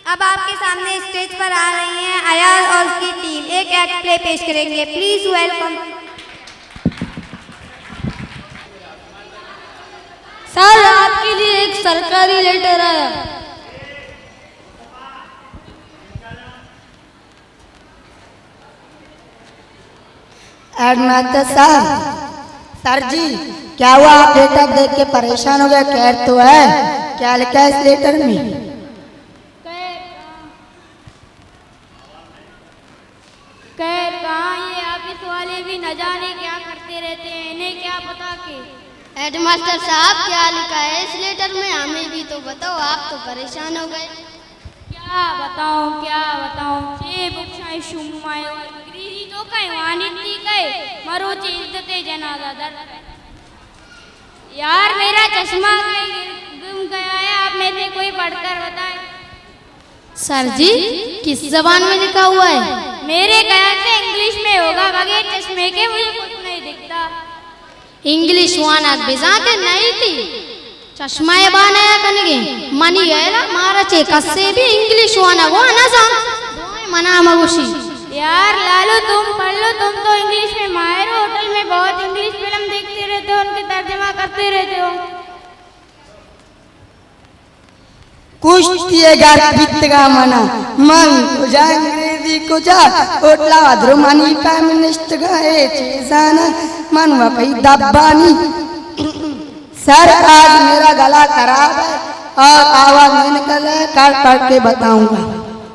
अब आपके सामने स्टेज पर आ रही हैं अयाज और उसकी टीम, एक एक्ट प्ले पेश करेंगे। Please welcome. सर, आपके लिए एक सरकारी लेटर आया। हेडमास्टर साहब, सर जी क्या हुआ? आप लेटर देख के परेशान हो गए? खैर तो है, क्या लिखा है इस लेटर में? खैर कहाँ ये ऑफिस वाले भी न जाने क्या करते रहते हैं, इन्हें क्या पता कि। हेडमास्टर साहब, क्या लिखा है इस लेटर में? हमें भी तो बताओ, आप तो परेशान हो गए। क्या बताऊं ये बुक्साई शुमायो अंग्रेजी तो कहीं वानिटी कहे मरो चे इज्जते जनाजा दर। यार मेरा चश्मा गुम गया है, आप में से कोई पढ़कर बताए। सर जी, किस जबान में लिखा हुआ है? मेरे ख्याल से इंग्लिश में होगा, बगैर चश्मे के मुझे कुछ नहीं दिखता। इंग्लिश वाना बिजा के नहीं थी, चश्मा ये बनाया कनगे मनी है ना मारा चे कस्से भी इंग्लिश वाना वो ना जान मना मगुशी। यार लालू तुम पढ़ लो, तुम तो इंग्लिश में माहिर हो, होटल में बहुत इंग्लिश फिल्म देखते रहते हो, उनके तर्जमा करते रहते हो। कुछ गार बितगा मना मन कुजा अंग्रेजी कुजा ओटला द्रुमानी प्राइम मिनिस्टर गए चेसाना मनवा कई दब्बानी। सर, आज मेरा गला खराब है और आवाज नहीं निकल है, काट काट के बताऊंगा।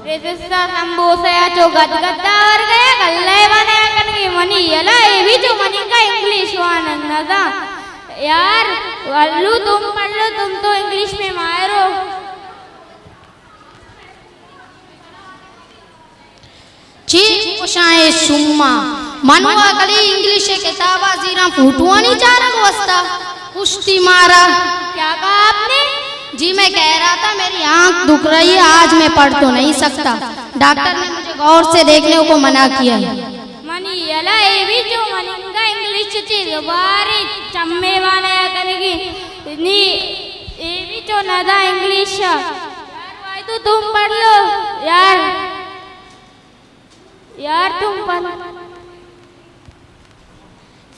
रेजिस्ता संबोसया चो गदगदा और गया गल्ले बने कनगे मनी यला ये भी जो मनी का इंग्लिश वाना नजा। यार लालू तुम पढ़ लो, तुम तो इंग्लिश में माहिर हो। कुशाए सुम्मा मनवा कली इंग्लिश किताबा जीरा फूटवानी चारा वस्ता कुश्ती मारा। क्या कहा आपने? जी मैं कह रहा था मेरी आंख दुख रही है, आज मैं पढ़ तो नहीं सकता, डॉक्टर ने मुझे गौर से देखने को मना किया है। मनी यला ये भी जो मनी का इंग्लिश चीज बारी चम्मे वाने करेगी नी ये भी जो नदा इंग्लिश। यार भाई तो तुम पढ़ लो यार तुम पढ़।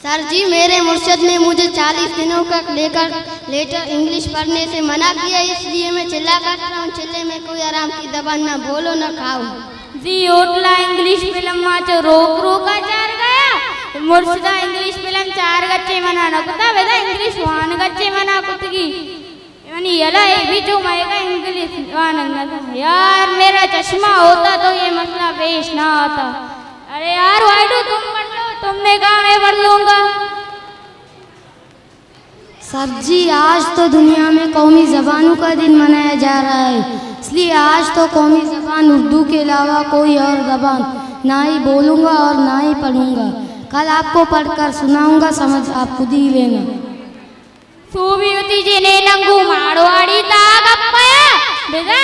सर जी, मेरे मुर्शिद ने मुझे 40 दिनों तक लेटर इंग्लिश पढ़ने से मना किया, इसलिए मैं चिल्ला कर रहा हूँ। चिल्ले में कोई आराम की दबान ना बोलो ना खाओ। जी ओटला इंग्लिश फिल्म माचो रोक रोका चार गया मुर्शिदा इंग्लिश फिल्म चार गच्चे मना न कुता बेटा इंग्लिश वान गच्चे मना कुतगी यानी यला ये भी जो मायका इंग्लिश वान न। यार मेरा चश्मा होता तो ये मसला पेश ना आता। अरे यार वाइडू तुम पढ़ लो, तुमने कहा मैं पढ़ लूंगा। सर जी, आज तो दुनिया में कौमी ज़बानों का दिन मनाया जा रहा है, इसलिए आज तो कौमी ज़बान उर्दू के अलावा कोई और ज़बान ना ही बोलूँगा और ना ही पढ़ूँगा। कल आपको पढ़कर सुनाऊँगा, समझ आप खुद ही लेना। सूबीवती जी ने नंगू मारवाड़ी तागप्पया बेटा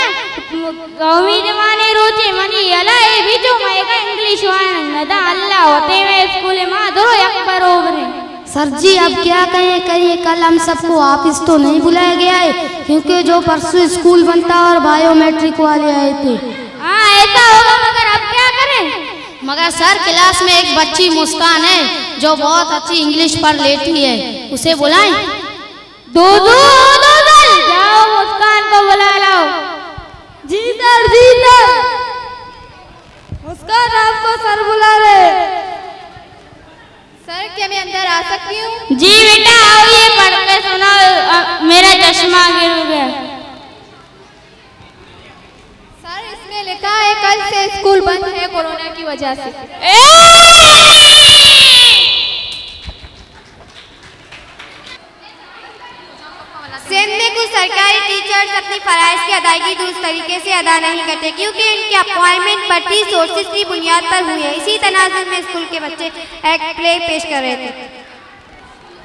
कौमी ज़बाने रोचे मनी यला ये भी जो मायका इंग्लिश वान नदा अल्लाह होते हुए स्कूल में दो एक बरोबर है। सर जी, अब क्या कहिए कल हम सबको ऑफिस तो नहीं बुलाया गया है, क्योंकि जो परसों स्कूल बनता और बायोमेट्रिक वाले आए थे। हाँ ऐसा होगा, मगर अब क्या करें? मगर सर, क्लास में एक बच्ची मुस्कान है जो बहुत अच्छी इंग्लिश पढ़ लेती है, उसे बुलाएं। दो जाओ मुस्कान को बुला लाओ। जी सर मुस्कान आपको सर बुला रहे। सर क्या मैं अंदर आ सकती हूँ? जी बेटा आओ, ये पढ़ के सुनाओ, मेरा चश्मा गिर गया। सर इसमें लिखा है कल से स्कूल बंद है कोरोना की वजह से। सिंध में कुछ सरकारी टीचर्स अपनी फराइज की अदायगी दुरुस्त तरीके से अदा नहीं करते, क्योंकि इनके अपॉइंटमेंट बढ़ती सोर्सेज की बुनियाद पर हुई है। इसी तनाजुर में स्कूल के बच्चे एक्ट प्ले पेश कर रहे थे।